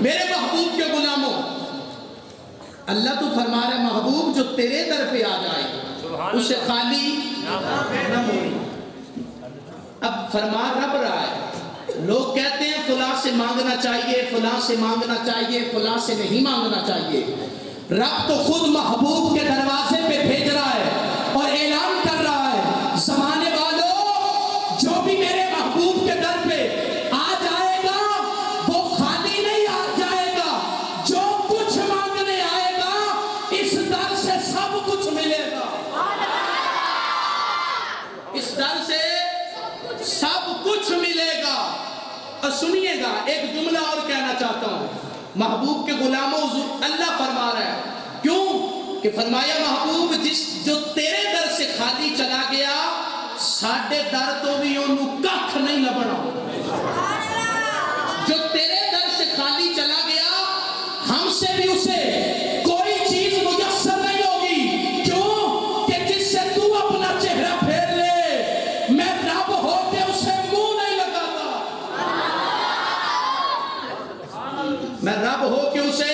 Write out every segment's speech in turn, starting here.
میرے محبوب کے غلاموں، اللہ تو فرما رہا ہے محبوب جو تیرے در پہ آ جائے اسے خالی نہ موڑی۔ اب فرما رب رہا ہے، لوگ کہتے ہیں فلاں سے مانگنا چاہیے، فلاں سے مانگنا چاہیے، فلاں سے نہیں مانگنا چاہیے۔ رب تو خود محبوب کے دروازے پہ بھیج رہا ہے اور اعلان کر رہا ہے، زمانے والوں جو بھی میرے محبوب کے در پہ آ جائے گا وہ خالی نہیں آ جائے گا، جو کچھ مانگنے آئے گا اس در سے سب کچھ ملے گا، اس در سے سب کچھ ملے گا۔ اور سنیے گا ایک جملہ اور کہنا چاہتا ہوں، محبوب کے غلاموں اللہ فرما رہا ہے، کیوں کہ فرمایا محبوب جو تیرے در سے خالی چلا گیا ساڈے در تو بھی انہوں ککھ نہیں لبنا۔ جو تیرے در سے خالی چلا گیا ہم سے بھی اسے کوئی چیز میسر نہیں ہوگی، کیوں کہ جس سے تو اپنا چہرہ پھیر لے میں رب ہوتے اسے منہ نہیں لگاتا، میں رب ہو کے اسے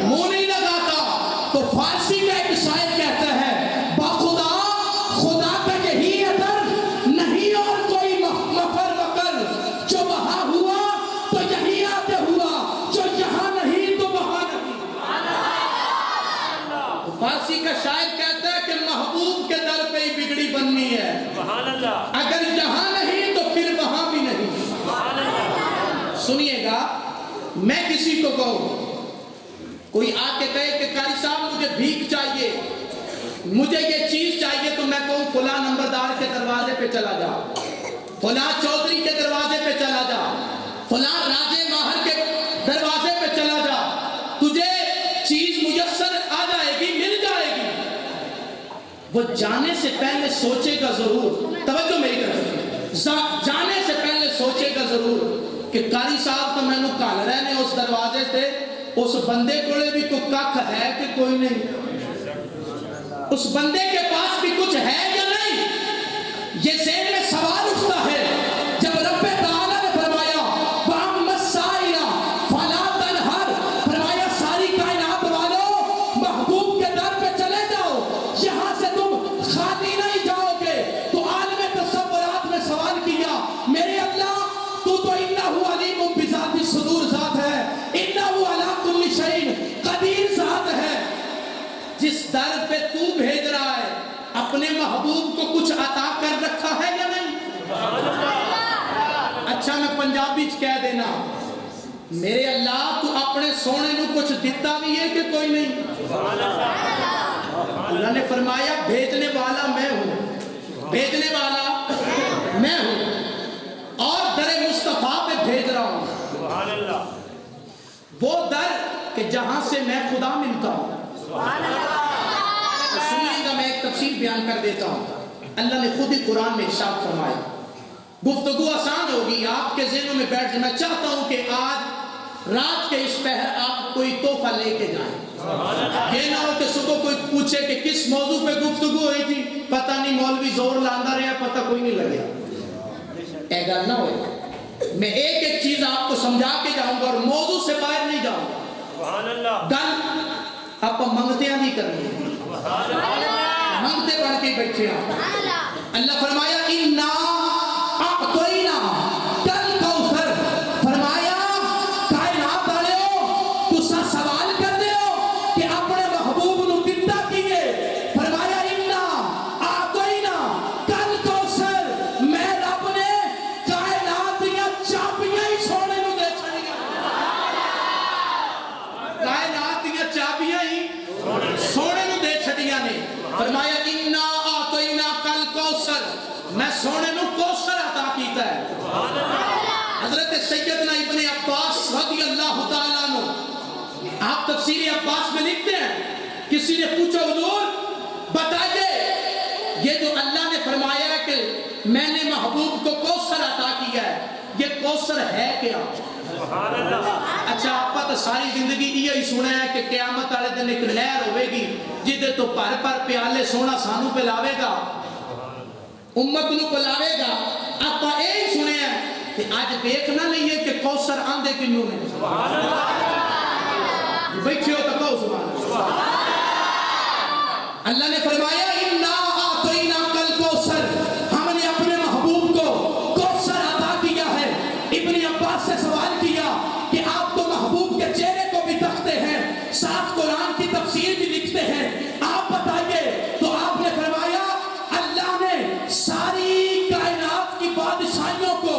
منہ نہیں لگاتا۔ تو فارسی کا ایک شاعر کہتا ہے، باخدا خدا کا یہی ادر نہیں اور کوئی مفر وکر، جو وہاں ہوا تو یہی آتے ہوا، جو یہاں نہیں تو وہاں نہیں۔ فارسی کا شاعر کہتا ہے کہ محبوب کے در پہ ہی بگڑی بننی ہے، اگر یہاں نہیں تو پھر وہاں بھی نہیں۔ سنیے گا، میں کسی کو کہوں، کوئی آ کے کہے کہ قاری صاحب مجھے بھیک چاہیے، مجھے یہ چیز چاہیے، تو میں کہوں فلاں نمبردار کے دروازے پہ چلا جا، فلاں چودھری کے دروازے پہ چلا جا، فلاں راجے ماہر کے دروازے پہ چلا جا، تجھے چیز میسر آ جائے گی، مل جائے گی۔ وہ جانے سے پہلے سوچے گا ضرور، توجہ میری طرف، جانے سے پہلے سوچے گا ضرور کہ قاری صاحب تو میں نے کال رہنے اس دروازے سے، اس بندے کو بھی کوئی ککھ ہے کہ کوئی نہیں، اس بندے کے پاس بھی کچھ ہے یا نہیں۔ یہ ذہن میں سوال اٹھتا ہے جب رب تعالیٰ نے فرمایا وَأَمَّا السَّائِلَ فَلَا تَنْهَرْ، فرمایا ساری کائنات والوں محبوب کے در پہ چلے جاؤ، یہاں سے تم خالی نہیں جاؤ گے۔ تو عالم تصورات میں سوال کیا، میرے اللہ تو انہو علیم بذات الصدور ذات ہے، انہو علی کل شیء قدیر ذات ہے۔ جس در پہ تو بھیج رہا ہے اپنے محبوب کو کچھ عطا کر رکھا ہے یا نہیں؟ اچھا میں پنجابی کہہ دینا، میرے اللہ تو اپنے سونے نو کچھ دیتا بھی ہے کہ کوئی نہیں؟ اللہ نے فرمایا بھیجنے والا میں ہوں، بھیجنے والا میں ہوں، اور در مصطفیٰ پہ بھیج رہا ہوں، وہ در کہ جہاں سے میں خدا ملتا ہوں۔ سنیے گا، میں ایک تفصیل بیان کر دیتا ہوں، اللہ نے خود ہی قرآن میں ارشاد فرمایا، گفتگو آسان ہوگی آپ کے ذہنوں میں بیٹھ جائے۔ میں چاہتا ہوں کہ آج رات کے اس پہر آپ کوئی تحفہ لے کے جائیں، یہ نہ ہو کہ صبح کوئی پوچھے کہ کس موضوع پہ گفتگو ہوئی تھی، پتہ نہیں مولوی زور لاندہ رہا، پتہ کوئی نہیں لگیا، اے گل نہ ہوئے۔ میں ایک ایک چیز آپ کو سمجھا کے جاؤں گا اور موضوع سے باہر نہیں جاؤں گا۔ گل آپ منگتے نہیں کرنی، منگتے بڑھ کے بیٹھے ہیں۔ اللہ فرمایا اِنَّا أَعْطَيْنَا كَالْكَوْثَرَ، فرمایا کائنات والے ہو تسا سوال کر دے ہو کہ اپنے محبوب نو دتا کیے، فرمایا اِنَّا أَعْطَيْنَا كَالْكَوْثَرَ، میں رب نے کائنات یا چابیاں ہی سونے نو دے چھڑیاں، کائنات یا چابیاں ہی سونے نو دے چھڑیاں نے۔ فرمایا اِنَّا أَعْطَيْنَا كَالْكَوْثَرَ، میں سونے نو کوثر عطا کیتا ہے۔ حضرت سیدنا ابن عباس رضی اللہ تعالیٰ عنہ، آپ تفسیر عباس میں لکھتے ہیں، کسی نے پوچھا حضور بتائیے یہ جو اللہ نے فرمایا ہے کہ میں نے محبوب کو کوثر عطا کیا ہے، یہ کوثر ہے کیا؟ اچھا آپ تو ساری زندگی یہی سنا ہے کہ قیامت والے دن ایک نہر ہوئے گی جدے تو پر پر پیالے سونا سانو پلاوے گا، امت نو پلاوے گا۔ آپ یہی سنے ہیں کہ آج دیکھ نہ لئیے کہ کوثر آندے کنوں نے بیٹھے ہو تو کہو سبحان اللہ۔ اللہ نے فرمایا اِنَّا أَعْطَيْنَاكَ الْكَوْثَرَ، ہم نے اپنے محبوب کو کوثر عطا کیا ہے۔ ابن عباس سے سوال کیا کہ آپ تو محبوب کے چہرے کو بھی تکتے ہیں، ساتھ قرآن کی تفسیر بھی لکھتے ہیں، آپ بتائیے۔ تو آپ نے فرمایا اللہ نے ساری کائنات کی بادشاہیوں کو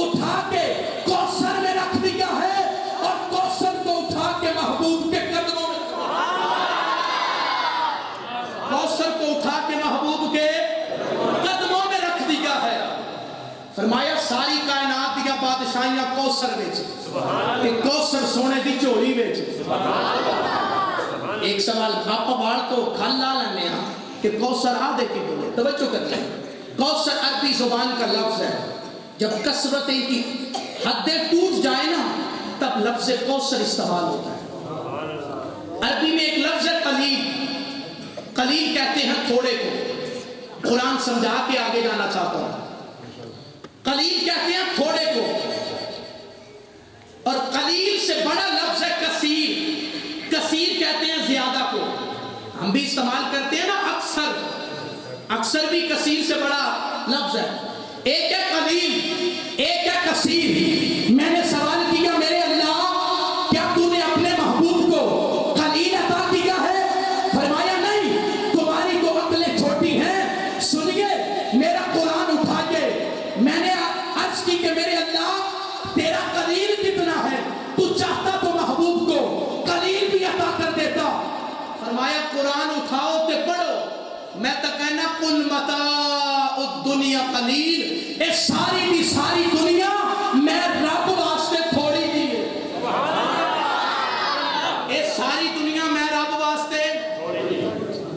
اٹھا کے کوثر میں رکھ دیا ہے، اور کوثر کو اٹھا کے محبوب کے قدموں میں، کوثر کو اٹھا کے محبوب کے قدموں میں رکھ دیا ہے۔ فرمایا ساری کائنات یا بادشاہیاں کوثر وچ، کہ کوثر سونے دی جھولی وچ۔ ایک سوال آپ بار تو کھل لا لینے ہیں کہ کوثر آدھے کی بولے، توجہ کرتے ہیں۔ کوثر عربی زبان کا لفظ ہے، جب کثرت کی حدیں ٹوٹ جائے نا تب لفظ کوثر استعمال ہوتا ہے۔ عربی میں ایک لفظ ہے قلیل، قلیل کہتے ہیں تھوڑے کو، قرآن سمجھا کے آگے جانا چاہتا ہوں۔ قلیل کہتے ہیں تھوڑے کو، اور قلیل سے بڑا لفظ ہے کثیر، کثیر کہتے ہیں زیادہ کو، ہم بھی استعمال کرتے ہیں نا اکثر، اکثر بھی کثیر سے بڑا لفظ ہے۔ ایک ہے قلیل، ایک ہے کثیر۔ میں نے سوال کیا میرے اللہ کیا تو نے اپنے محبوب کو قلیل عطا کیا ہے؟ فرمایا نہیں، تمہاری کو عقلیں چھوٹی ہیں۔ سنیے میرا قرآن اٹھائیے، میں نے عرض کی کہ میرے اللہ تیرا قلیل کتنا ہے، تو چاہتا تو محبوب کو قلیل بھی عطا کر دیتا۔ فرمایا قرآن اٹھاؤ تے پڑھو، میں تو کہنا قل متاع الدنیا قلیل، اے ساری دی ساری دنیا میں رب واسطے تھوڑی دی ہے۔ اے ساری دنیا میں رب واسطے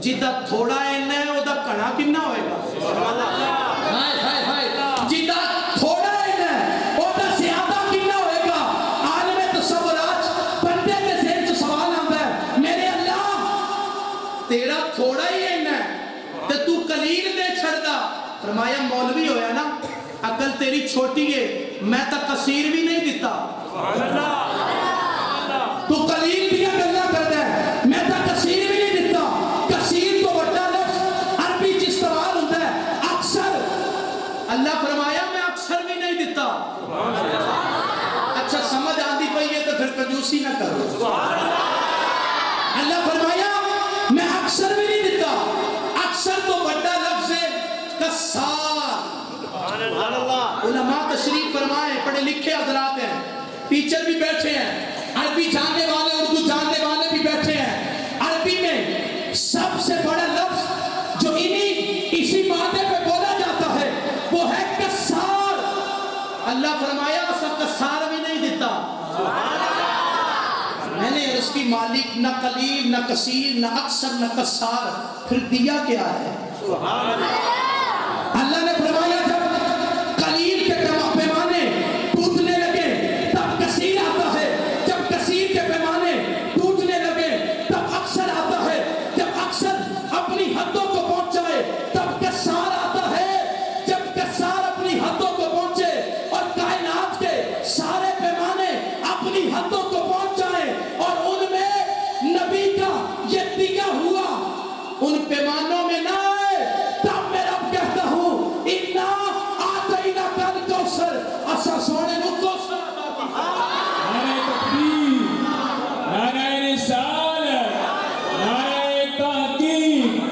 جدہ تھوڑا ہے وہ دا کڑا کنہ ہوئے گا؟ ہائے ہائے ہائے، جدہ تھوڑا ہے وہ دا زیادہ کنہ ہوئے گا؟ عالم تصورات بندے کے ذہن سے سوال آتا ہے میرے اللہ تیرا تھوڑا ہی ہے تے تو قلیل دے چھڑ دا۔ فرمایا مولوی ہویا نا، عقل تیری چھوٹی ہے، میں تا کثیر بھی نہیں دیتا، تو قلیل دیا گلہ کر دے، میں تا کثیر بھی نہیں دیتا۔ کثیر تو بڑا لفظ عربی چ استعمال ہوتا ہے اکثر، اللہ فرمایا میں اکثر بھی نہیں دیتا۔ اچھا سمجھ آتی پئی ہے تو پھر کنجوسی نہ کرو۔ اللہ فرمایا میں اکثر بھی نہیں دیتا، اکثر تو بڑا لفظ ہے کسار۔ علماء تشریف فرمائے، پڑھے لکھے حضرات ہیں، ٹیچر بھی بیٹھے ہیں، عربی جاننے والے اردو جاننے والے بھی بیٹھے ہیں۔ عربی میں سب سے بڑا لفظ جو اسی مادے پہ بولا جاتا ہے وہ ہے کسار۔ اللہ فرمایا سب کسار بھی نہیں دیتا۔ میں نے اس کی مالک نہ قلیل نہ کثیر نہ اکثر نہ کسار، پھر دیا کیا ہے؟ اللہ نے فرمایا جب قلیل کے پیمانے ٹوٹنے لگے تب کثیر آتا ہے، جب کثیر کے پیمانے ٹوٹنے لگے تب اکثر آتا ہے، جب اکثر اپنی حدوں کو پہنچائے تب کسار آتا ہے، جب کسار اپنی حدوں کو پہنچے اور کائنات کے سارے پیمانے اپنی حدوں کو پہنچ جائے اور ان میں نبی کا یہ دیا ہوا ان پیمانوں میں نہ آئے، تب میں رب کہتا ہوں اِنَّا أَعْطَيْنَاكَ الْكَوْثَرَ، اسا سونے نو کوثر عطا کیا۔ نعرہ تکبیر، نعرہ رسالت، نعرہ تحقیق،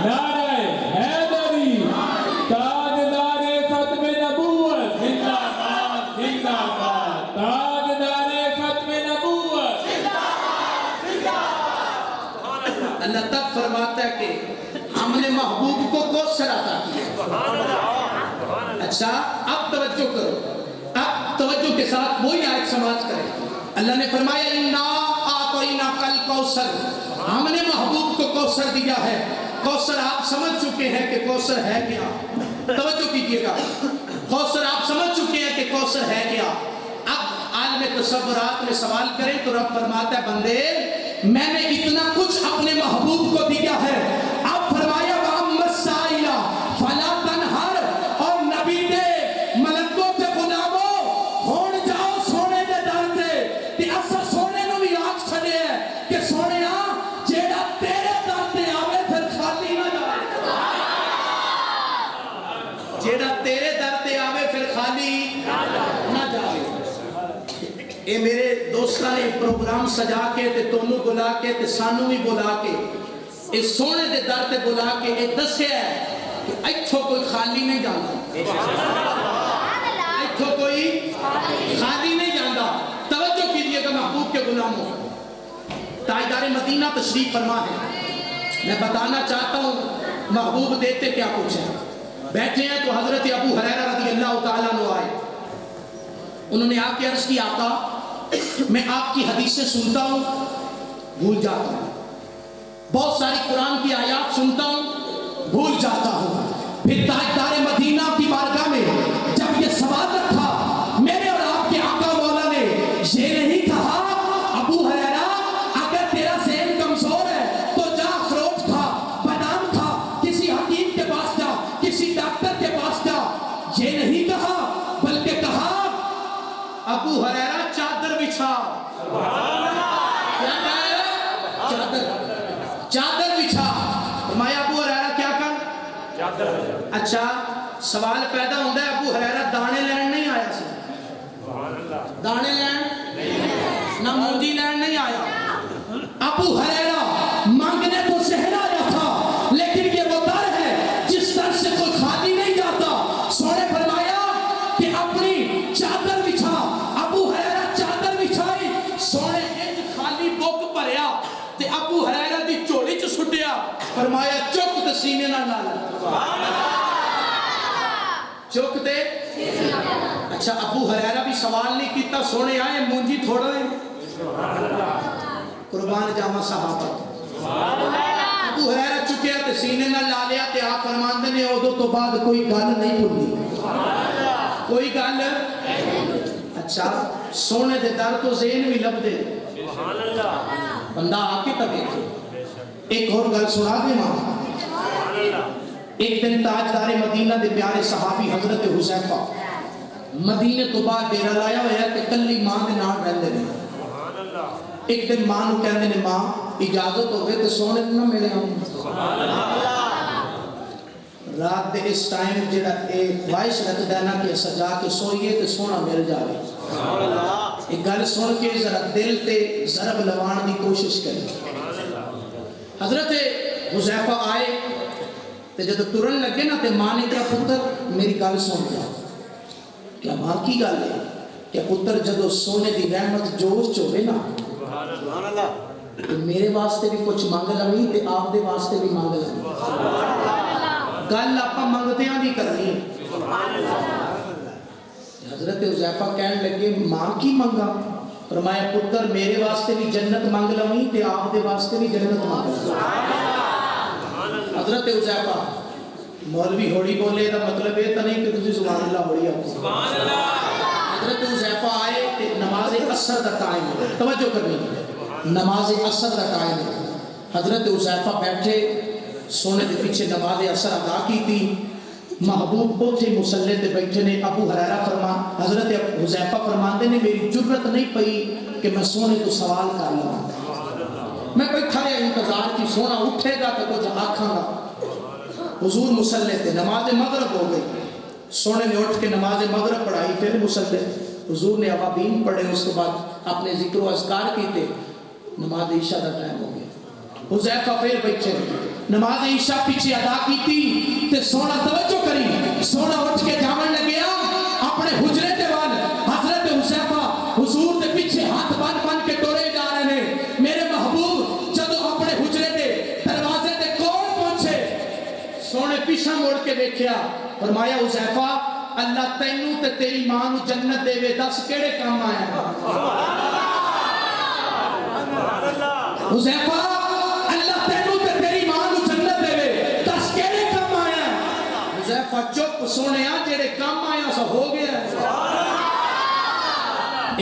نعرہ حیدری، تاجدار ختم نبوت زندہ باد زندہ باد، تاجدار ختم نبوت زندہ باد۔ اللہ تب فرماتا ہے کہ ہم نے محبوب کو کوثر عطا کیا۔ اچھا اب توجہ کرو، اب توجہ کے ساتھ وہی آیت سماعت کریں۔ اللہ نے فرمایا اِنَّا أَعْطَيْنَاكَ الْكَوْثَرَ، ہم نے محبوب کو کوثر دیا ہے۔ کوثر آپ سمجھ چکے ہیں کہ کوثر ہے کیا؟ توجہ کیجئے گا، کوثر آپ سمجھ چکے ہیں کہ کوثر ہے کیا؟ اب عالم تصورات میں سوال کریں تو رب فرماتا ہے بندے میں نے اتنا کچھ اپنے محبوب کو دیا ہے۔ اب فرمایا وَأَمَّا السَّائِلَ فَلَا تَنْهَرْ، اور نبی نے ملکوں سے غلاموں خالی نہ جاوے. اے میرے دوستاں نے پروگرام سجا کے تے تونوں بلا کے تے سانوں بھی بلا کے اے سونے دے در تے بلا کے اے دسیا ہے کہ ایتھوں کوئی خالی نہیں جاندا. ایتھوں کوئی خالی نہیں جاندا. توجہ کیجئے گا محبوب کے غلاموں. تاجدار مدینہ تشریف فرما ہے. میں بتانا چاہتا ہوں محبوب دیتے کیا کچھ ہے. بیٹھے ہیں تو حضرت ابو ہریرہ رضی اللہ تعالیٰ عنہ آئے. انہوں نے آپ کے عرض کی آقا میں آپ کی حدیثیں سنتا ہوں بھول جاتا ہوں. بہت ساری قرآن کی آیات سنتا ہوں بھول جاتا ہوں. پھر تاجدار مدینہ کی بارگاہ میں جب یہ سوال رکھا میرے اور آپ کے آقا مولا نے یہ نہیں کہا ابو ہریرہ اگر تیرا ذہن کمزور ہے تو جا اخروٹ کھا بادام کھا کسی حکیم کے پاس جا کسی ڈاکٹر کے پاس جا. یہ نہیں کہا بلکہ کہا ابو ہریرہ چادر بچھا. کیا کہا؟ چادر بچھا. فرمایا ابو ہریرہ کیا کر؟ اچھا سوال پیدا ہوتا ہے ابو ہریرہ دانے لین نہیں آیا سی. دانے لین نہ مونجی لین نہیں آیا. ابو ہریرہ مانگنے کو شہر آیا تھا لیکن یہ وہ در ہے جس در سے کوئی خالی نہیں جاتا. سونے فرمایا کہ اپنی چادر بچھا. ابو ہریرہ چادر بچھائی. سونے ایک خالی بک بھریا تے ابو ہریرہ دی چولی چ سٹیا. فرمایا چک تے سینے نہ لا. چک تے. اچھا ابو ہریرہ بھی سوال نہیں کیتا. سونے آئے مونجی تھوڑا ہے. قربان جاواں صحابہ. ابو ہریرہ چکیا تے سینے نہ لا لیا تے آپ فرماندے نے اودوں تو بعد کوئی گل نہیں بھلی. کوئی گل. اچھا سونے دے در تو ذہن بھی لب دے. بندہ آ کے تب ایک اور گل سنا دے ماں. ایک دن تاجدار مدینہ دے پیارے صحابی حضرت حذیفہ مدینے تو بعد ڈیرا لایا ہوا ہے کہ کلی ماں دے نال رہندے نے. ایک دن ماں نو کہندے نے ماں اجازت ہوے تے سونے نہ ملے ہوں. رات دے اس ٹائم جڑا اے خواہش رکھدا ہے نا کہ سجا کے سوئیے تے سونا مل جاوے. ایک گل سن کے ذرا دل تے ضرب لوان دی کوشش کریں. حضرت حذیفہ آئے تے جب ترن لگے نا تے ماں نے کہا پتر میری گل سن جا. کیا ماں کی گل ہے کہ پتر جدو سونے دی رحمت جوش چوے نا تو میرے واسطے بھی کچھ مانگ لوی تے آپ دے واسطے بھی مانگ لوی. گل آپا منگتیاں بھی کرنی ہے. حضرت حذیفہ کہنے لگے ماں کی منگا. فرمایا پتر میرے واسطے بھی جنت مانگ لوی تے آپ دے واسطے بھی جنت مانگ لوی. حضرت حذیفہ مولوی ہوڑی بولے دا مطلب یہ تو نہیں کہ تسی سبحان اللہ ہوڑی آپ. حضرت حذیفہ آئے کہ نماز عصر دا ٹائم ہے. توجہ کرنی نماز عصر دا ٹائم ہے. حضرت حذیفہ بیٹھے سونے دے پیچھے نماز عصر ادا کی تھی. محبوب اوتھے مصلی تے بیٹھے نے. ابو ہریرہ فرما حضرت حذیفہ فرماندے نے میری جرت نہیں پئی کہ میں سونے تو سوال کر لوں. میں کوئی کھڑے انتظار کی سونا اٹھے گا تو کچھ آکھاں گا. حضور مصلی تے نماز مغرب ہو گئی. سونے نے اٹھ کے نماز مغرب پڑھائی پھر مصلی. حضور نے اوابین پڑھے اس کے بعد اپنے ذکر و اذکار کیتے. نماز عشاء دا ٹائم ہو گیا. حذیفہ پھر بیٹھے نماز عشاء پیچھے ادا کی تھی تے سونا توجہ کری. سونا اٹھ کے جاون لگیا اپنے حجرے تے وال. حضرت حذیفہ حضور دے پیچھے ہاتھ بن کے ٹورے جا رہے ہیں. میرے محبوب جدو اپنے حجرے دے دروازے تے کون پہنچے سونے پیچھے موڑ کے دیکھیا. فرمایا حذیفہ اللہ تینوں تے تیری ماں نو جنت دے وے دس کیڑے کام آیا. حذیفہ اللہ تینوں تے تیری ماں نو جنت دے وے دس کیڑے کام آیا. حذیفہ چپ سونے جڑے کام آیا سو ہو گیا.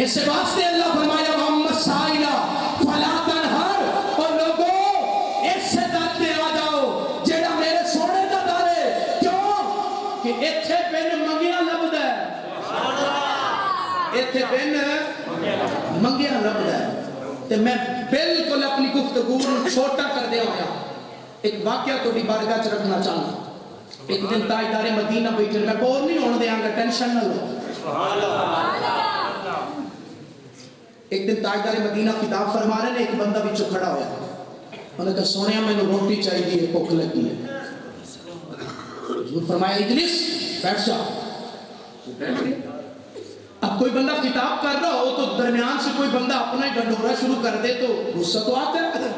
اس واسطے اللہ فرمایا محمد سائلہ فلا تنہر. اور لوگوں اس سے در تے آ جاؤ جیڑا میرے سونے دا در ہے. کیوں کہ ایتھے بن منگیا لبدا ہے. ایتھے بن منگیا لبدا ہے. تے میں بالکل اپنی گفتگو چھوٹا کر دیا ہوا ایک واقعہ تو بھی بارگاہ چ رکھنا چاہنا. ایک دن تاجدار مدینہ بیٹھے میں بور نہیں ہونے دیاں گا ٹینشن نہ لو ایک دن تاجدار مدینہ خطاب فرما رہے ہیں ایک بندہ بھی کھڑا ہوا انہوں نے کہا سونیا میں نے روٹی چاہیے بھوک لگی ہے حضور فرمایا اجلس بیٹھ جا اب کوئی بندہ خطاب کر رہا ہو تو درمیان سے کوئی بندہ اپنا ہی ڈنڈورا شروع کر دے تو غصہ تو آتا ہے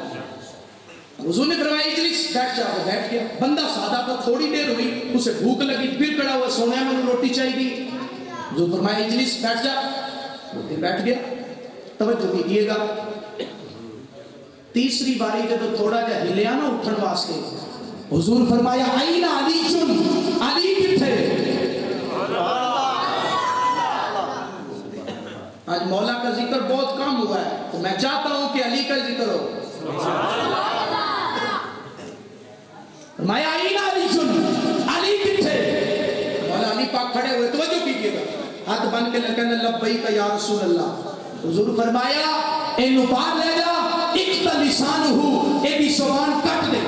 حضور نے فرمایا اجلس بیٹھ جا وہ بیٹھ گیا بندہ سادہ کو تھوڑی دیر ہوئی اسے بھوک لگی پھر کھڑا ہوا سونیا میں نے روٹی چاہیے حضور فرمایا اجلس بیٹھ جا وہ پھر بیٹھ گیا توجہ دیجیے گا تیسری باری جب تھوڑا جا ہلیا نا اٹھن واسطے حضور فرمایا آئین علی چن علی کتھے آج مولا کا ذکر بہت کم ہوا ہے تو میں چاہتا ہوں کہ علی کا ذکر ہو فرمایا آئین علی چن علی کتھے مولا علی پاک کھڑے ہوئے توجہ کیجیے گا ہاتھ بن کے لکھنے لبیک یا رسول اللہ حضور فرمایا اینو باہر لے جا اقتا لسان ہو ایک زبان کٹ دے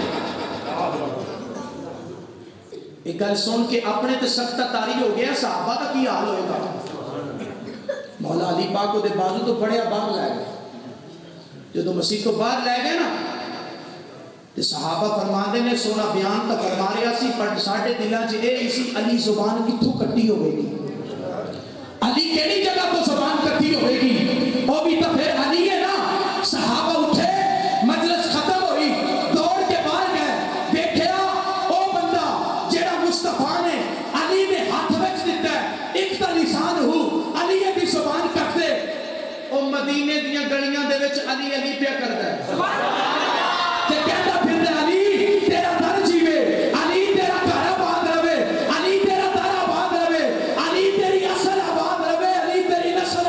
ایک گل سن کے اپنے تے سختہ تاری ہو گیا صحابہ کا کی حال ہوئے گا مولا علی پاک کو دے بازو تو بڑھیا باہر لے گئے جو تو مسیح کو باہر لے گئے نا تے صحابہ فرماندے نے سونا بیان تا فرما رہا سی پر ساڑھے دلہ جے اسی علی زبان کتھوں کٹی ہوئے گی علی کیڑی جگہ تو زبان کٹی ہوئے گی وہ بھی تو پھر علی ہے نا صحابہ اٹھے مجلس ختم ہوئی دوڑ کے باہر گئے دیکھیا او بندہ جیڑا مصطفیٰ نے علی نے ہاتھ وچ دیتا ہے اقتا لسان ہو علی دی زبان کٹ دے او مدینے دیاں گلیاں دے وچ علی علی پیا کردا ہے تے کہندا پھردا علی تیرا در جیوے علی تیرا گھر آباد رہے علی تیرا در آباد رہے علی تیری اصل آباد رہے علی تیری نسل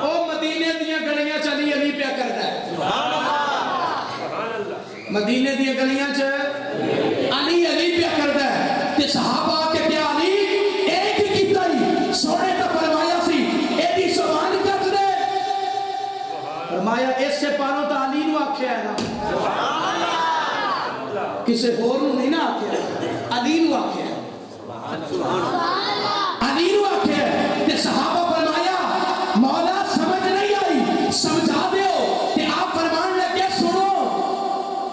او مدینے دیاں گلیاں چ علی علی پیا کردا ہے مدینے دیاں گلیاں چ علی علی پیا کردا ہے تے صحابہ کے کیا علی ایک کیتا ہی سونے تے فرمایا سی ایدی زبان کٹ دے فرمایا اس سے پاروں تو علی نو آکھیا ہے نا کسے اور نو نہیں نا آکھیا علی نو آکھیا ہے علی نو آکھیا ہے تے صحابہ فرمایا مولا سمجھ نہیں آئی سمجھا دیو کہ آپ فرمان لگے سنو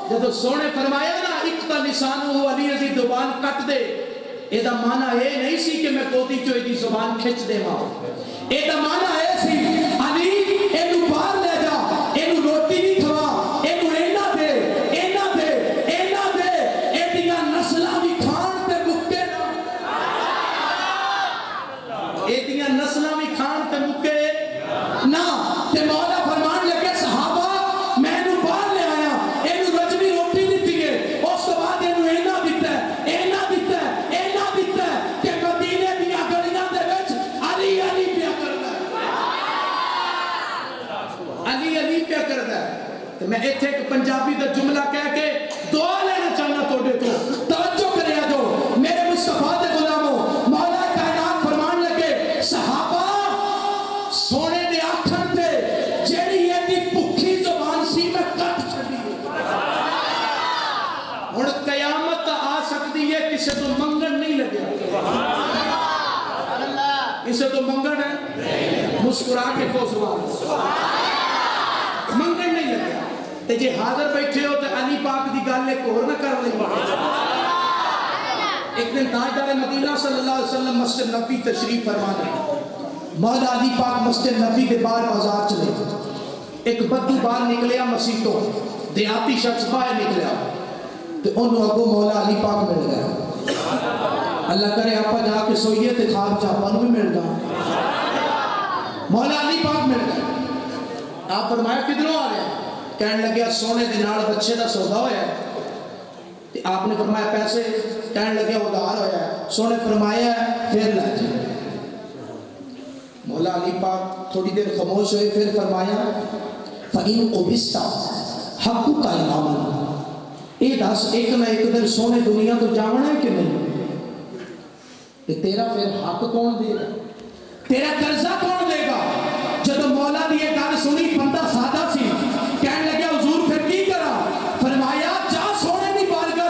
جب سونے فرمایا نا اقتا لسان ہو علی عزی زبان کٹ دے ایدہ معنی اے نہیں سی کہ میں کوتی چو ایدی زبان کھچ دے ماں ایدہ معنی اے سی علی اینو باہر لے جا اینو روٹی نہیں کھوا اینو اینا دے اینا دے اینا دے ایدیاں نسلہ بھی کھان تے مکے نا ایدیاں نسلہ بھی کھان تے مکے نا تے مولا فرمان لگے صحابہ میں اینو باہر لے آیا اینو رجنی روٹی دیتی ہے اس کے بعد اینو اینا دیتا ہے اینا دیتا ہے اینا دیتا ہے کہ مدینے دیا گلیاں دے وچ علی علی پیا کردا ہے علی علی پیا کردا ہے تو میں ایتھے ایک پنجابی دا جملہ کہہ کے دعا لینا چاہنا توڑے تو توجہ کریا جو میرے مصطفیٰ دے غلاموں مولا کائنات فرمان لگے صحابہ سونے دے آکھن تے جیڑی ایڈی بھکھی زبان سی میں کٹ چھڑی ہن قیامت آ سکتی ہے کسے تو منگن نہیں لگیا کسے تو منگن ہے مسکرا کے کو سبحان منگن نہیں لگیا تے جے حاضر بیٹھے ہو تے علی پاک دی گل ایک اور نہ کر لیں ایک دن تاجدار مدینہ صلی اللہ علیہ وسلم مسجد نبی تشریف فرما رہے مولا علی پاک مسجد نبی دے باہر بازار چلے ایک بدو باہر نکلیا مسیحوں دیہاتی شخص باہر نکلیا تو انہوں اگو مولا علی پاک مل گیا اللہ کرے آپا جا کے سوئیے تے خواب چاپن بھی مل گا مولا علی پاک مل گیا آپ فرمایا کدھروں آ رہے ہیں کہنے لگیا سونے دینار بچے دا سودا ہویا ہے آپ نے فرمایا پیسے کہنے لگیا ادھار ہویا ہے سونے فرمایا پھر لے جائے مولا علی پاک تھوڑی دیر خاموش ہوئے پھر فرمایا فَإِنْ قُبِسْتَ حَقُّكَ إِمَامًا اے دس ایک نہ ایک دن سونے دنیا تو جاونا ہے کہ نہیں تیرا پھر حق کون دے گا تیرا قرضہ کون دے گا جب مولا دی یہ گل سنی بندہ سادہ سی کہنے لگا حضور پھر کی کرا فرمایا جا سونے دی بارگاہ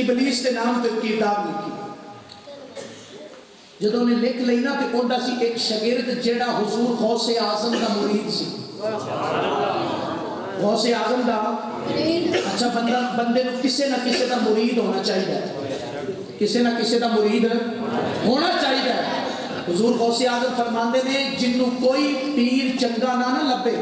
ابلیس کے نام تے کتاب لکھی جدوں انہیں لکھ لئی نا تے اوندا سی ایک شاگرد جیڑا حضور غوث اعظم دا مرید سی غوث اعظم دا اچھا بندے نو کسے نہ کسے دا مرید ہونا چاہیے کسے نہ کسے دا مرید ہونا چاہیے حضور غوث اعظم فرماندے نے جنوں کوئی پیر چنگا نہ لبے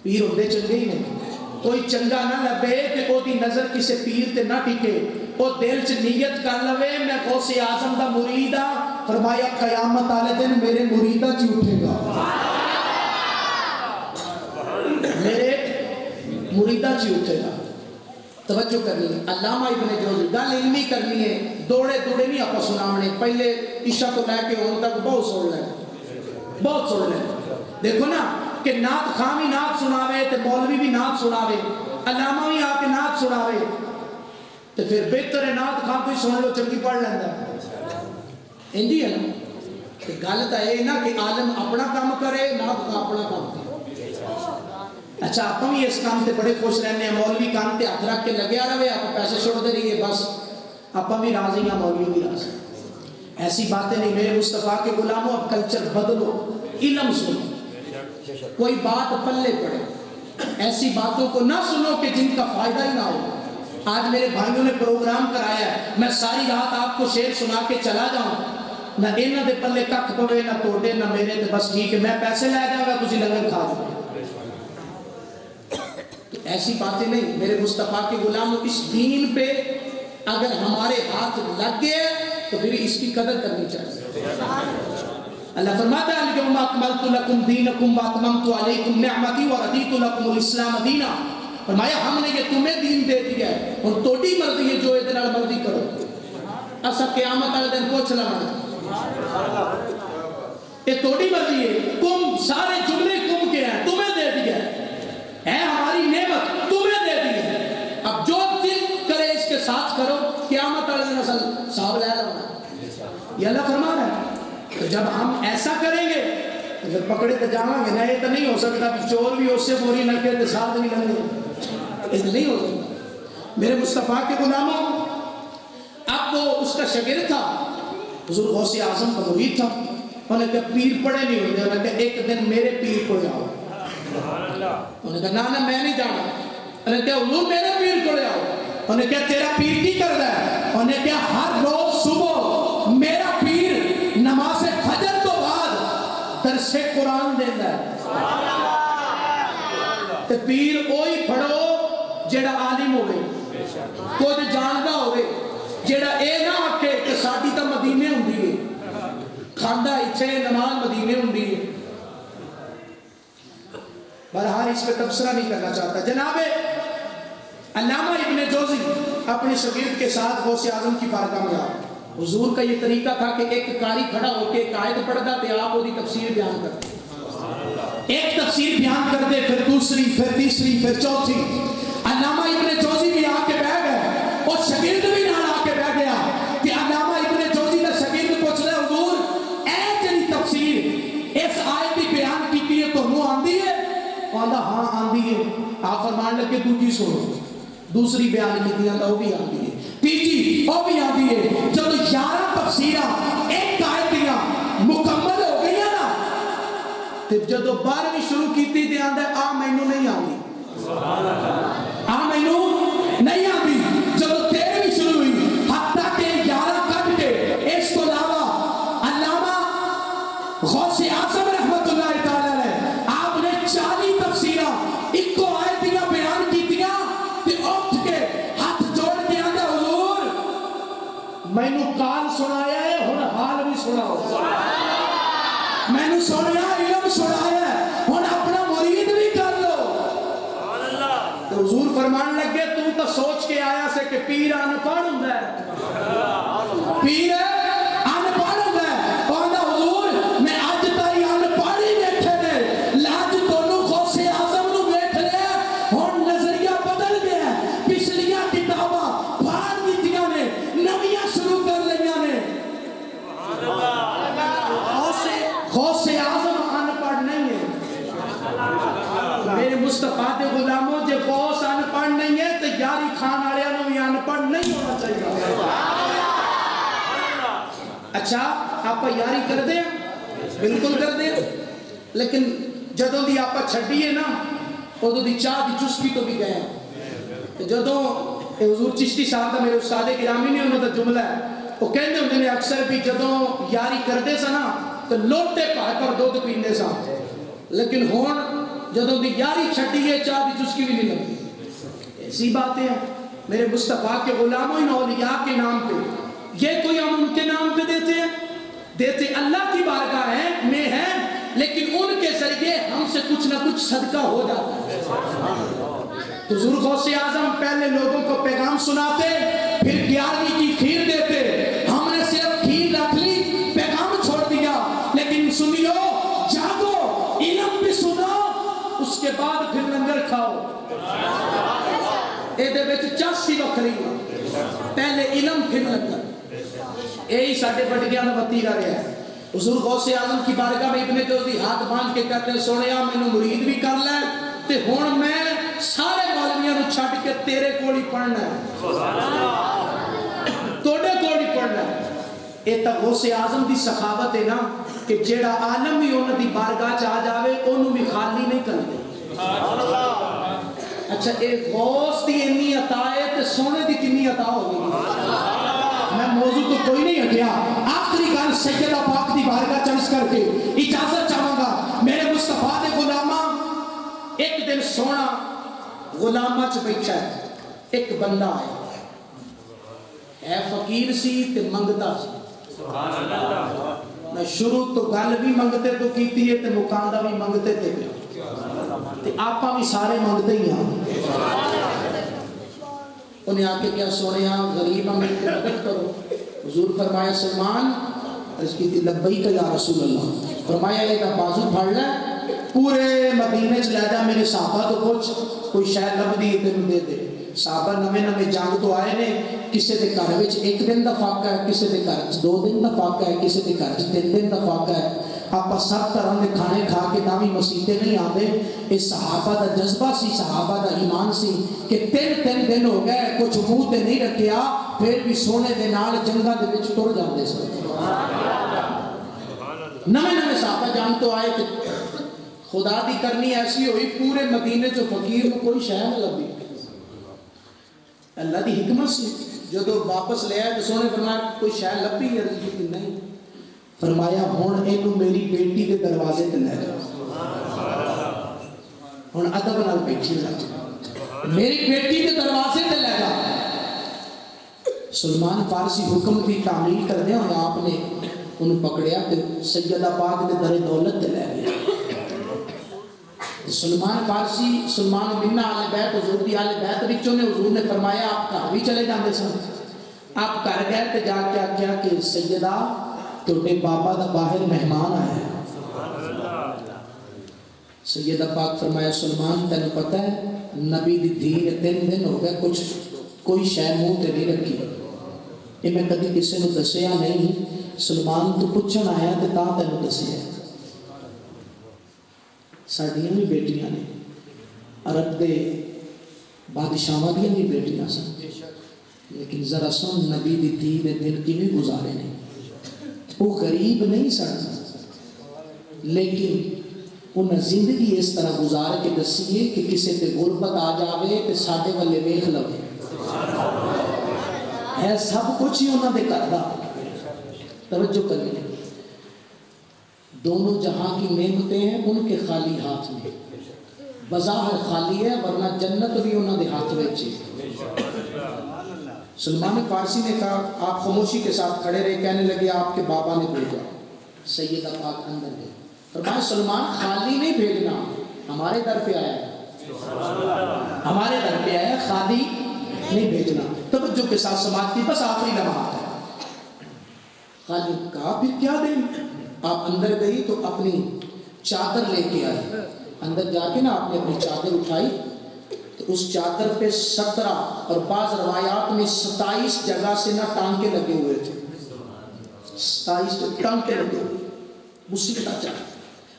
پیر ہوندے چنگے ہی نہیں کوئی چنگا نہ لبے کہ وہ دی نظر کسے پیر تے نہ ٹکے وہ دل چ نیت کر لوے میں غوث اعظم دا مرید ہاں فرمایا قیامت والے دن میرے مریداں چ اٹھے گا میرے مریداں چ اٹھے گا توجہ کرنی ہے علامہ ابن جوزی گل علمی کرنی ہے دوڑے نہیں آپ سناونے پہلے عشاء تو لے کے ہون تک بہت سن لیں دیکھو نا کہ نعت خواہ بھی نعت سناوے تے مولوی بھی نعت سناوے علامہ بھی آ کے نعت سناوے تو پھر بہتر ہے نعت خواہ کوئی سن لو چنگی پڑھ لینا انجی ہے نا کہ گل تو یہ نا کہ عالم اپنا کام کرے نعت خواہ اپنا کام کرے اچھا آپ بھی اس کام تے بڑے خوش رہنے ہیں مولوی کام تے ہاتھ رکھ کے لگیا رہے آپ پیسے چھوڑتے رہیے بس آپ بھی راضی ہیں مولوی بھی راضی ایسی باتیں نہیں میرے مصطفیٰ کے غلاموں اب کلچر بدلو علم سنو کوئی بات پلے پڑے ایسی باتوں کو نہ سنو کہ جن کا فائدہ ہی نہ ہو آج میرے بھائیوں نے پروگرام کرایا ہے میں ساری رات آپ کو شعر سنا کے چلا جاؤں نہ انہاں دے پلے ککھ پوے نہ توڑے نہ میرے تے بس ٹھیک ہے میں پیسے لے جاؤں گا تسی لنگر کھا دو ایسی باتیں نہیں میرے مصطفیٰ کے غلاموں اس دین پہ اگر ہمارے ہاتھ لگ گئے تو پھر اس کی قدر کرنی چاہیے اللہ فرماتا ہے اليوم اکملت لکم دینکم واتممت علیکم نعمتی وردیت لکم الاسلام دینا فرمایا ہم نے یہ تمہیں دین دے دیا ہے اور توڑی مرضی ہے جو ادھر مرضی کرو ایسا قیامت والے دن پوچھ لگا یہ توڑی مرضی ہے کم سارے جملے کم کے ہیں تمہیں دے دیا ہے ہماری نعمت تمہیں دے دی ہے اب جو دل کرے اس کے ساتھ کرو قیامت والے دن اصل صاحب لے لو یہ اللہ فرما رہا ہے تو جب ہم ایسا کریں گے تو پھر پکڑے تو جاؤں گے نہ یہ تو نہیں ہو سکتا کہ چور بھی اس سے موری نہ کے ساتھ بھی لگے یہ نہیں ہو سکتا میرے مصطفیٰ کے غلاموں اب وہ اس کا شاگرد تھا حضور غوث اعظم کا مرید تھا انہوں نے کہا پیر پڑے نہیں ہوتے انہوں نے کہا ایک دن میرے پیر کو جاؤ انہوں نے کہا نا میں نہیں جانا انہوں نے کہا حضور میرے پیر کو لے آؤ انہوں نے کہا تیرا پیر کی کر رہا ہے انہوں نے کہا ہر روز صبح میرا پیر نماز فجر تو بعد درس قرآن دیتا ہے تو پیر وہی پڑھو جیڑا عالم ہوئے کچھ جاندا ہوئے جیڑا اے نہ آکے کہ ساتھی تا مدینے ہوں دیئے کھاندہ اچھے نماز مدینے ہوں دیئے بہرحال اس پہ تبصرہ نہیں کرنا چاہتا جناب علامہ ابن جوزی اپنے شاگرد کے ساتھ غوث اعظم کی بارگاہ میں آئے حضور کا یہ طریقہ تھا کہ ایک قاری کھڑا ہو کے ایک آیت پڑھتا تھے آپ وہی تفسیر بیان کرتے ایک تفسیر بیان کرتے پھر دوسری پھر تیسری پھر چوتھی علامہ ابن جوزی بھی آ کے بیٹھ گئے اور شاگرد بھی نہ آ کے بیٹھ گیا کہ علامہ ابن جوزی کا شاگرد پوچھ رہے حضور اے جڑی تفسیر اس آیت کی بیان کی ہے تو منہ آندی ہے کہندا ہاں آندی ہے آپ فرمان لگے دوسری سنو دوسری بیان کی وہ بھی آندی ہے تیجی وہ بھی آندی ہے جب 11 تفسیراں ایک آیت دیاں مکمل ہو گئی نا تے جدوں 12ویں شروع کیتی تے آندا آ مینوں نہیں آندی آ مینوں نہیں آندی جدوں 13ویں شروع ہوئی حتیٰ کہ 11 کٹ کے اس کو علاوہ علامہ غوث اعظم رحمت اللہ تعالی علیہ آپ نے 40 تفسیراں ایک کو آیت دیاں بیان کیتیاں تے اٹھ کے ہاتھ جوڑ کے آندا حضور مینوں کال سنایا ہے ہن حال بھی سناؤ مینوں سنیا علم سنایا ہے ہن اپنا مرید بھی کر لو تو حضور فرمان لگے تو سوچ کے آیا سے کہ پیر ان پڑھ ہوندا ہے پیر ان پڑھ ہوندا ہے کہندا حضور میں اج تاری ان پڑھ ہی دیکھے نے لاج تانوں غوث اعظم نو ویکھ لیا ہن نظریہ بدل گیا پچھلیاں کتاباں پھاڑ دتیاں نے نویاں شروع کر لیاں نے غوث اعظم ان پڑھ نہیں ہے میرے مصطفیٰ کے غلاموں جے غوث ان پڑھ نہیں یاری کھان والوں نوں بھی ان پڑھ نہیں ہونا چاہیے. اچھا آپ یاری کر دیں بالکل کر دیں, لیکن جدوں دی آپ چھڈیے نا ادوں دی چاہ دی چسکی تو بھی گئے. جدوں حضور چشتی صاحب کا میرے استاد گرامی نے انہوں کا جملہ ہے, وہ کہندے ہوندے نے اکثر بھی جدوں یاری کردے سا نا تو لوٹے پا کر دودھ پیندے سا, لیکن ہن جدوں دی یاری چھڈیے چاہ دی چسکی بھی نہیں لگتی. ایسی باتیں ہیں میرے مصطفیٰ کے غلاموں ان اولیاء کے نام پہ. یہ کوئی ہم ان کے نام پہ دیتے ہیں؟ دیتے اللہ کی بارگاہ ہے میں ہے, لیکن ان کے ذریعے ہم سے کچھ نہ کچھ صدقہ ہو جاتا ہے. حضور غوث اعظم پہلے لوگوں کو پیغام سناتے, پھر 11ویں کی کھیر دیتے. ہم نے صرف کھیر رکھ لی, پیغام چھوڑ دیا. لیکن سنیو, جاگو, علم بھی سنو, اس کے بعد پھر لنگر کھاؤ. اے دے وچ چاسی وکھری, پہلے علم پھر لنگر. یہی ساڈے بڑیاں دا وتیرا رہا ہے. حضور غوث اعظم کی بارگاہ میں ابن جوزی ہاتھ باندھ کے کہتے ہیں سونیا مینوں مرید بھی کر لے تے ہن میں سارے مولویاں نوں چھڈ کے تیرے کول ہی پڑھنا ہے, توڑے کول ہی پڑھنا ہے. اے تا غوث اعظم دی سخاوت ہے نا کہ جیڑا عالم بھی انہاں دی بارگاہ چ آ جاوے اونوں بھی خالی نہیں کردے. اچھا اے غوث دی اتنی عطا ہے تے سونے دی کتنی عطا ہوگی. میں موضوع تو کوئی نہیں ہٹیا. آخری گل سیدہ پاک دی بارگاہ چرچ کر کے اجازت چاہوں گا. میرے مصطفیٰ دے غلاماں, ایک دن سونا غلامہ چ بیٹھا ہے, ایک بندہ ہے فقیر سی تے منگتا سی. میں شروع تو گل بھی منگتے تو کیتی ہے تے مکاندا بھی منگتے تے آپا بھی سارے منگتے ہی ہیں. انہیں آ کے کیا سونے غریب ہم کی مدد کرو. حضور فرمایا سلمان, اس کی تھی لبیک یا رسول اللہ. فرمایا یہ بازو پھڑ لے, پورے مدینے چ لے جا, میرے صحابہ تو کچھ کوئی شاید لب دی تینوں دے دے. صحابہ نویں جنگ تو آئے نے, کسی کے گھر وچ ایک دن دا فاقہ ہے, کسی کے گھر 2 دن دا فاقہ ہے, کسی کے گھر 3 دن دا فاقہ ہے. آپ سب طرح کے کھانے کھا کے تاوی مسیطے نہیں آتے. اس صحابہ دا جذبہ سی, صحابہ دا ایمان سی کہ 3 دن ہو گئے کچھ منہ تے نہیں رکھیا, پھر بھی سونے دے نال جنگاں دے وچ ٹر جاندے سن. نویں صحابہ جنگ تو آئے کہ خدا دی کرنی ایسی ہوئی, پورے مدینے جو فقیر کو کوئی شے نہ لبھی. اللہ دی حکمت سی, جدو واپس لے آئے تو سونے فرمایا کوئی شے لبھی ہے نہیں. فرمایا ہن اینو میری بیٹی کے دروازے تے لے جا. ہن ادب نال بیٹھی رہ, میری بیٹی کے دروازے تے لے جا. سلمان فارسی حکم کی تعمیل کردے ہوئے آپ نے انہوں پکڑیا تے سیدہ پاک دے در دولت تے لے گیا. سلمان فارسی, سلمان بن آل بیت, حضور دی آل بیت وچوں نے حضور نے فرمایا آپ گھر بھی چلے جاندے سن. آپ گھر گئے تے جا کے کیا کہ سیدہ تھوڑے بابا دا باہر مہمان آیا ہے. سیدہ پاک فرمایا سلمان تینوں پتہ ہے نبی دی دھی نے 3 دن ہو گئے کچھ کوئی شے منہ تے نہیں رکھی, یہ میں کبھی کسی نے دسیا نہیں. سلمان تو پوچھن آیا تے تاں تینوں دسیا. ساڈیاں بھی بیٹیاں نے, عرب دے بادشاہاں دیاں بھی بیٹیاں سن, لیکن ذرا سن نبی دی دھی دے دن کیویں گزارے نے. وہ غریب نہیں سن, لیکن انہیں زندگی اس طرح گزار کے دسیے کہ کسی تے غربت آ جاوے تے ساڈے والے ویکھ لوے. ہے سب کچھ ہی انہوں نے کردا. توجہ کریے, دونوں جہاں کی نعمتیں ہیں ان کے خالی ہاتھ میں, بظاہر خالی ہے ورنہ جنت بھی انہوں نے ہاتھ میں چاہیے. سلمان فارسی نے کہا, آپ خاموشی کے ساتھ کھڑے رہے, کہنے لگے آپ کے بابا نے بھیجا. سیدہ پاک اندر گئے, فرمایا سلمان خالی نہیں بھیجنا, ہمارے در پہ آیا ہے, ہمارے در پہ آیا, خالی نہیں بھیجنا. توجہ کے ساتھ سماعت کی, بس آخری لمحات ہے. خالی کہا پھر کیا دیں. آپ اندر گئی تو اپنی چادر لے کے آئی, اندر جا کے نا آپ نے اپنی چادر اٹھائی تو اس چادر پہ 17 اور بعض روایات میں 27 جگہ سے نہ ٹانکے لگے ہوئے تھے. 27 ٹانکے لگے ہوئے, مسیحا چادر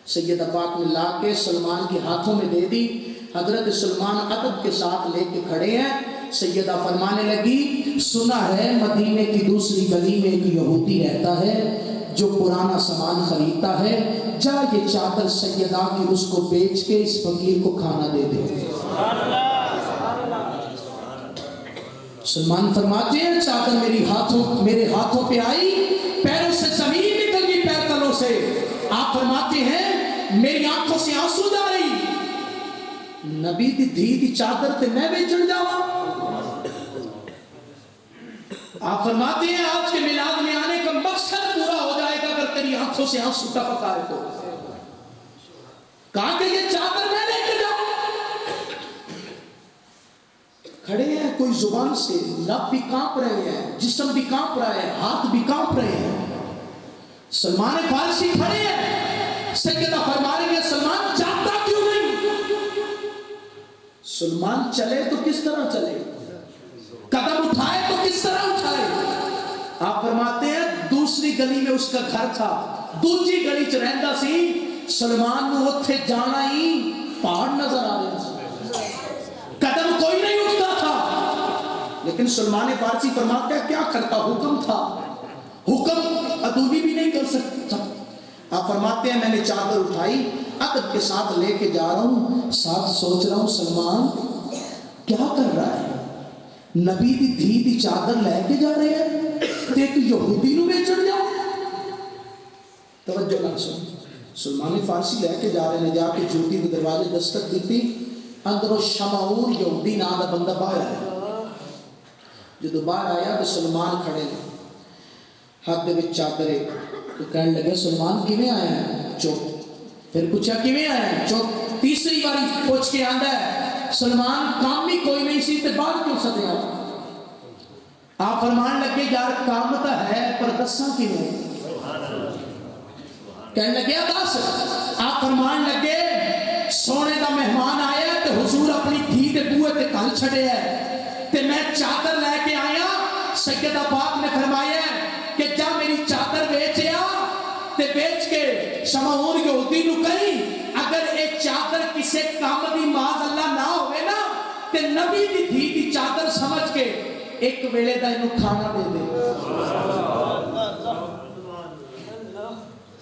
سیدہ پاک نے لا کے سلمان کے ہاتھوں میں دے دی. حضرت سلمان ادب کے ساتھ لے کے کھڑے ہیں. سیدہ فرمانے لگی سنا ہے مدینے کی دوسری گلی میں ایک یہودی رہتا ہے جو پرانا سامان خریدتا ہے، جا یہ چادر سیدہ کی اس کو بیچ کے اس فقیر کو کھانا دے دے۔ سلمان فرماتے ہیں چادر میرے ہاتھوں پہ آئی، پیروں سے زمین نکل گئی، پیر تلوں سے۔ آپ فرماتے ہیں میری آنکھوں سے آنسو جا رہی، نبی دی دھی دی چادر تے میں بیچن جاواں۔ آپ فرماتے ہیں آج کے میلاد میں آنے کا مقصد پورا ہو جائے گا اگر تیری آنکھوں سے آنسو ٹپک آئے تو۔ کہا کہ یہ چادر میں لے کے جاؤں۔ کھڑے ہیں کوئی زبان سے، لب بھی کانپ رہے ہیں، جسم بھی کانپ رہا ہے، ہاتھ بھی کانپ رہے ہیں۔ سلمان فارسی کھڑے ہیں، سیدہ فرما رہی ہے سلمان جاتا کیوں نہیں؟ سلمان چلے تو کس طرح چلے، قدم اٹھائے تو کس طرح اٹھائے؟ آپ فرماتے ہیں دوسری گلی میں اس کا گھر تھا، دوسری گلی چ رہندا سی، سلمان نو اوتھے جانا ہی پہاڑ نظر آ رہے ہیں، قدم کوئی نہیں اٹھتا تھا۔ لیکن سلمان فارسی فرماتا ہے کیا کرتا، حکم تھا، حکم ادوبی بھی نہیں کر سکتا۔ آپ فرماتے ہیں میں نے چادر اٹھائی، ادب کے ساتھ لے کے جا رہا ہوں، ساتھ سوچ رہا ہوں سلمان کیا کر رہا ہے، نبی دی دھی دی چادر لے کے جا رہے ہیں تے ایک یہودی نو بیچن جاؤ۔ توجہ نہ سن، سلمان فارسی لے کے جا رہے ہیں، جا کے جوتی کے دروازے دستک دیتی، اندروں شمعون یہودی نام دا بندہ باہر آیا۔ جدو باہر آیا تو سلمان کھڑے نے، ہاتھ دے وچ چادر ایک، تو کہنے لگے سلمان کیویں آیا ہے؟ چپ۔ پھر پوچھا کیویں آیا ہے؟ چپ۔ تیسری باری پوچھ کے آندا ہے سلمان کام بھی کوئی نہیں سی تے باہر کیوں سدیا؟ آپ فرمان لگے یار کام تو ہے پر دساں کیویں؟ کہنے لگے دس۔ آپ فرمان لگے سونے دا مہمان آیا تے حضور اپنی دھی دے بوئے تے کل چھڑے ہے تے میں چادر لے کے آیا، سیدہ پاک نے فرمایا کہ جا میری چادر بیچیا تے بیچ کے شمعون یہودی نو کہیں اگر ایک چادر کسے کام دی معاذ اللہ نہ ہوئے نا تے نبی دی دھی دی چادر سمجھ کے ایک ویلے دا انہوں کھانا دے دے۔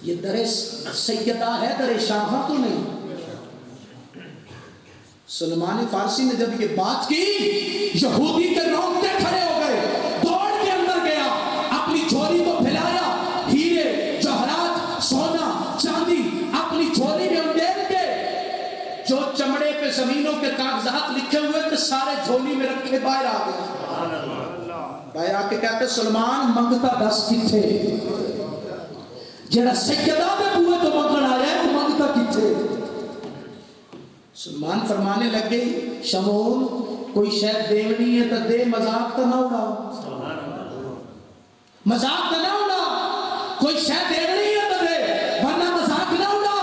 یہ در سیدہ ہے، در شاہاں تو نہیں۔ سلمان فارسی نے جب یہ بات کی یہودی کے رونگٹے کھڑے ہو گئے، دوڑ کے اندر گیا، اپنی جھولی کو پھیلایا، ہیرے جوہرات سونا چاندی اپنی جھولی میں اندیل کے، جو چمڑے پہ زمینوں کے کاغذات لکھے ہوئے تھے سارے جھولی میں رکھے باہر آ گئے۔ باہر آ کے کہتے سلمان منگتا دس کتھے، جڑا سیدہ دے بوئے تو منگن آیا ہے تو منگتا کتھے؟ سلمان فرمانے لگے شمعون کوئی شاید دیونی ہے تو دے، مذاق تو نہ اڑا، مذاق تو نہ اڑا، کوئی شاید دیونی ہے تو دے ورنہ مذاق نہ اڑا۔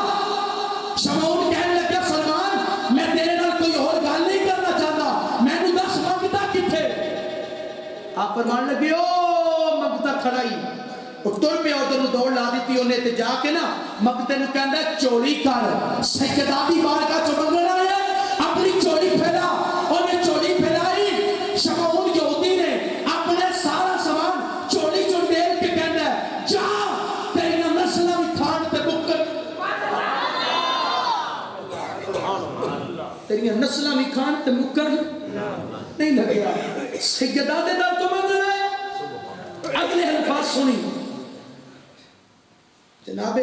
شمعون کہنے لگا سلمان میں تیرے نال کوئی اور گل نہیں کرنا چاہتا، میں نے دس منگتا کتھے؟ آپ فرمان لگے او منگتا کھڑائی، اور ٹر پہ ادھر دوڑ لا دیتی انہیں تے جا کے نا مگتے نو کہندا چوری کر، سیدہ دی بارگاہ چ منگن آیا اپنی چوری پھیلا، انہیں چوری پھیلائی۔ شمعون یہودی نے اپنے سارا سامان چوری چ ڈیل کے کہندا ہے جا تیری نسلاں وی کھان تے مکن، تیری نسلاں وی کھان تے مکن نہیں لگیا۔ سیدہ دے در تو منگن آیا، اگلے الفاظ سنی جناب